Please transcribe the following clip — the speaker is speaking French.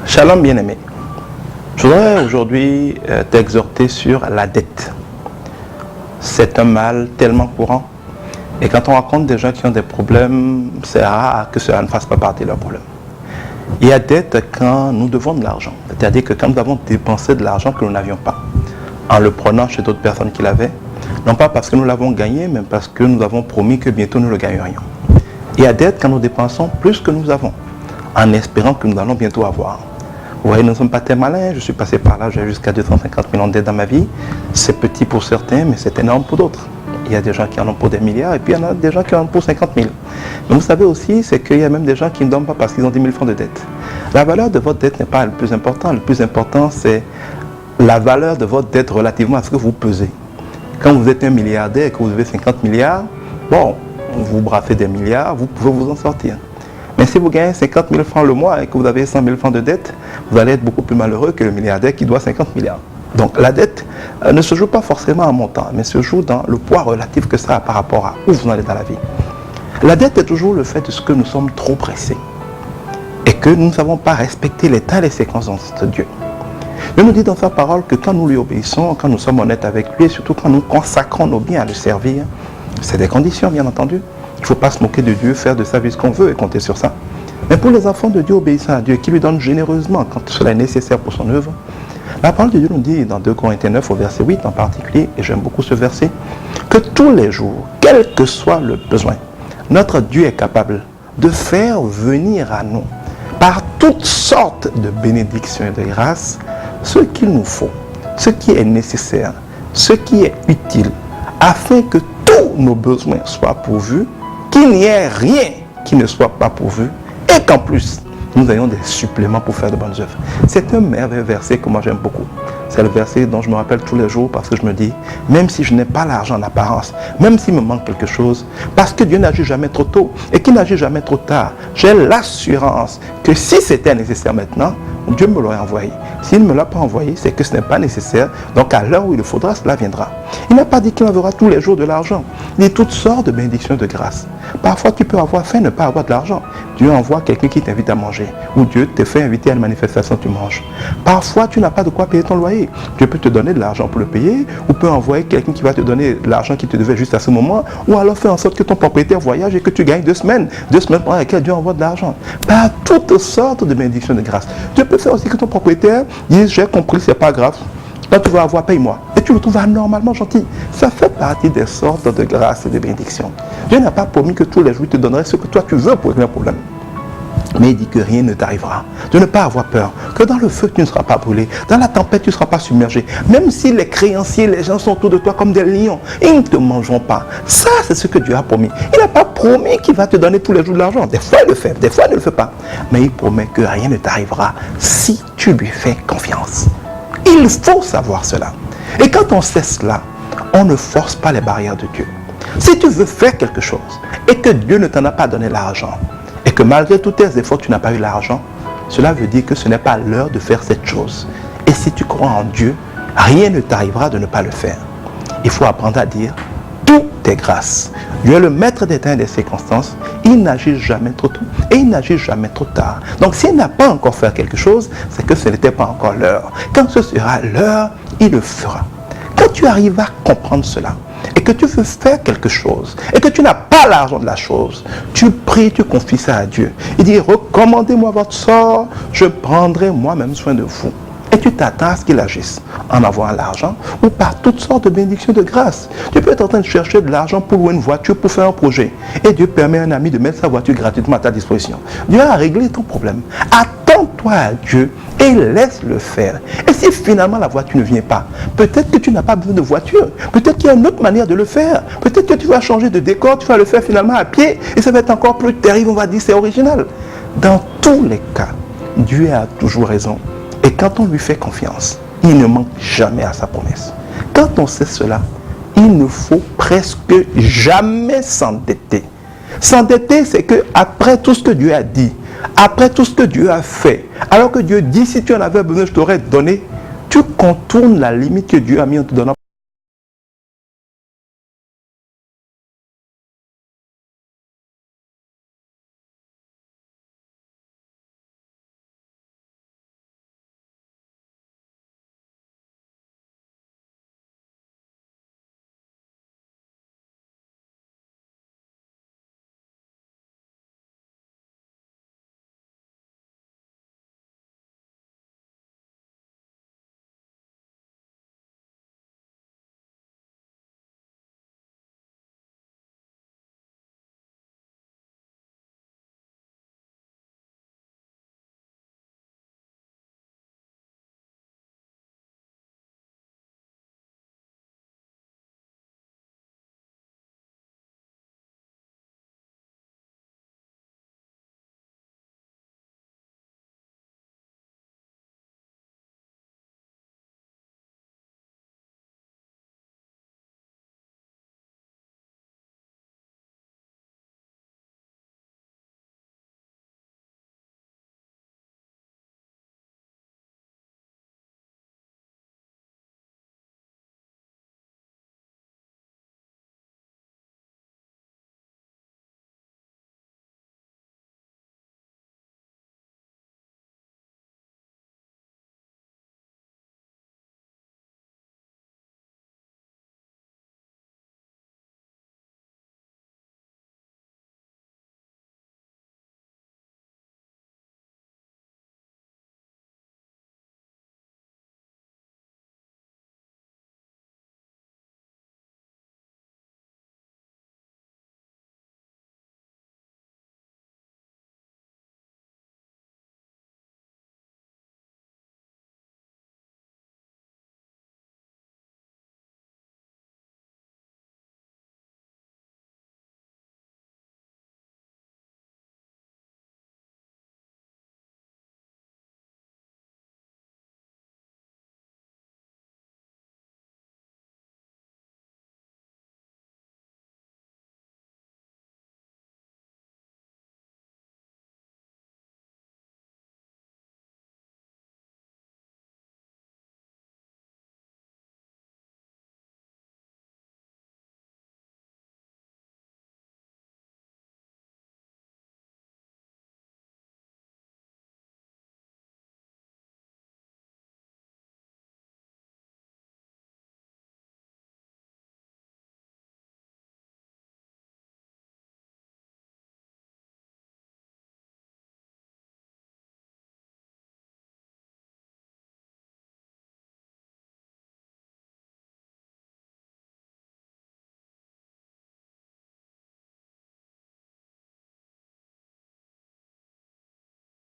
Shalom bien-aimé. Je voudrais aujourd'hui t'exhorter sur la dette. C'est un mal tellement courant. Et quand on rencontre des gens qui ont des problèmes, c'est rare que cela ne fasse pas partie de leurs problèmes. Il y a dette quand nous devons de l'argent. C'est-à-dire que quand nous avons dépensé de l'argent que nous n'avions pas, en le prenant chez d'autres personnes qui l'avaient, non pas parce que nous l'avons gagné, mais parce que nous avons promis que bientôt nous le gagnerions. Il y a dette quand nous dépensons plus que nous avons, en espérant que nous allons bientôt avoir. Vous voyez, nous ne sommes pas très malins. Je suis passé par là, j'ai jusqu'à 250 millions de dettes dans ma vie. C'est petit pour certains, mais c'est énorme pour d'autres. Il y a des gens qui en ont pour des milliards, et puis il y en a des gens qui en ont pour 50 000. Mais vous savez aussi, c'est qu'il y a même des gens qui ne donnent pas parce qu'ils ont 10 000 francs de dette. La valeur de votre dette n'est pas le plus important. Le plus important, c'est la valeur de votre dette relativement à ce que vous pesez. Quand vous êtes un milliardaire et que vous avez 50 milliards, bon, vous brassez des milliards, vous pouvez vous en sortir. Mais si vous gagnez 50 000 francs le mois et que vous avez 100 000 francs de dette, vous allez être beaucoup plus malheureux que le milliardaire qui doit 50 milliards. Donc la dette ne se joue pas forcément en montant, mais se joue dans le poids relatif que ça a par rapport à où vous en êtes dans la vie. La dette est toujours le fait de ce que nous sommes trop pressés et que nous ne savons pas respecter les temps et les séquences de Dieu. Dieu nous dit dans sa parole que quand nous lui obéissons, quand nous sommes honnêtes avec lui et surtout quand nous consacrons nos biens à le servir, c'est des conditions bien entendu. Il ne faut pas se moquer de Dieu, faire de sa vie ce qu'on veut et compter sur ça. Mais pour les enfants de Dieu obéissant à Dieu, qui lui donnent généreusement quand cela est nécessaire pour son œuvre, la parole de Dieu nous dit dans 2 Corinthiens 9 au verset 8 en particulier, et j'aime beaucoup ce verset, que tous les jours, quel que soit le besoin, notre Dieu est capable de faire venir à nous, par toutes sortes de bénédictions et de grâces, ce qu'il nous faut, ce qui est nécessaire, ce qui est utile, afin que tous nos besoins soient pourvus, qu'il n'y ait rien qui ne soit pas pourvu, et qu'en plus, nous ayons des suppléments pour faire de bonnes œuvres. C'est un merveilleux verset que moi j'aime beaucoup. C'est le verset dont je me rappelle tous les jours parce que je me dis, même si je n'ai pas l'argent en apparence, même s'il me manque quelque chose, parce que Dieu n'agit jamais trop tôt et qu'il n'agit jamais trop tard, j'ai l'assurance que si c'était nécessaire maintenant, Dieu me l'aurait envoyé. S'il ne me l'a pas envoyé, c'est que ce n'est pas nécessaire. Donc à l'heure où il le faudra, cela viendra. Il n'a pas dit qu'il enverra tous les jours de l'argent. Il dit toutes sortes de bénédictions de grâce. Parfois tu peux avoir faim, ne pas avoir de l'argent. Dieu envoie quelqu'un qui t'invite à manger. Ou Dieu te fait inviter à une manifestation, tu manges. Parfois tu n'as pas de quoi payer ton loyer. Dieu peut te donner de l'argent pour le payer. Ou peut envoyer quelqu'un qui va te donner de l'argent qui te devait juste à ce moment. Ou alors faire en sorte que ton propriétaire voyage et que tu gagnes 2 semaines. 2 semaines pendant lesquelles Dieu envoie de l'argent. Par toutes sortes de bénédictions de grâce. Dieu peut faire aussi que ton propriétaire dise, j'ai compris, c'est pas grave. Quand tu vas avoir, paye-moi. Et tu le trouves anormalement gentil. Ça fait partie des sortes de grâces et de bénédictions. Dieu n'a pas promis que tous les jours il te donnerait ce que toi tu veux pour régler un problème. Mais il dit que rien ne t'arrivera. De ne pas avoir peur. Que dans le feu tu ne seras pas brûlé. Dans la tempête tu ne seras pas submergé. Même si les créanciers, les gens sont autour de toi comme des lions, ils ne te mangeront pas. Ça c'est ce que Dieu a promis. Il n'a pas promis qu'il va te donner tous les jours de l'argent. Des fois il le fait, des fois il ne le fait pas. Mais il promet que rien ne t'arrivera si tu lui fais confiance. Il faut savoir cela. Et quand on sait cela, on ne force pas les barrières de Dieu. Si tu veux faire quelque chose et que Dieu ne t'en a pas donné l'argent, et que malgré tous tes efforts, tu n'as pas eu l'argent, cela veut dire que ce n'est pas l'heure de faire cette chose. Et si tu crois en Dieu, rien ne t'arrivera de ne pas le faire. Il faut apprendre à dire, tout est grâce. Dieu est le maître des temps et des circonstances. Il n'agit jamais trop tôt et il n'agit jamais trop tard. Donc s'il n'a pas encore fait quelque chose, c'est que ce n'était pas encore l'heure. Quand ce sera l'heure, il le fera. Quand tu arrives à comprendre cela, et que tu veux faire quelque chose, et que tu n'as pas l'argent de la chose, tu pries, tu confies ça à Dieu. Il dit, recommandez-moi votre sort, je prendrai moi-même soin de vous. Et tu t'attends à ce qu'il agisse en avoir l'argent ou par toutes sortes de bénédictions de grâce. Tu peux être en train de chercher de l'argent pour louer une voiture, pour faire un projet. Et Dieu permet à un ami de mettre sa voiture gratuitement à ta disposition. Dieu a réglé ton problème. Attends-toi à Dieu et laisse-le faire. Et si finalement la voiture ne vient pas, peut-être que tu n'as pas besoin de voiture. Peut-être qu'il y a une autre manière de le faire. Peut-être que tu vas changer de décor, tu vas le faire finalement à pied. Et ça va être encore plus terrible, on va dire c'est original. Dans tous les cas, Dieu a toujours raison. Et quand on lui fait confiance, il ne manque jamais à sa promesse. Quand on sait cela, il ne faut presque jamais s'endetter. S'endetter, c'est que après tout ce que Dieu a dit, après tout ce que Dieu a fait, alors que Dieu dit, si tu en avais besoin, je t'aurais donné, tu contournes la limite que Dieu a mis en te donnant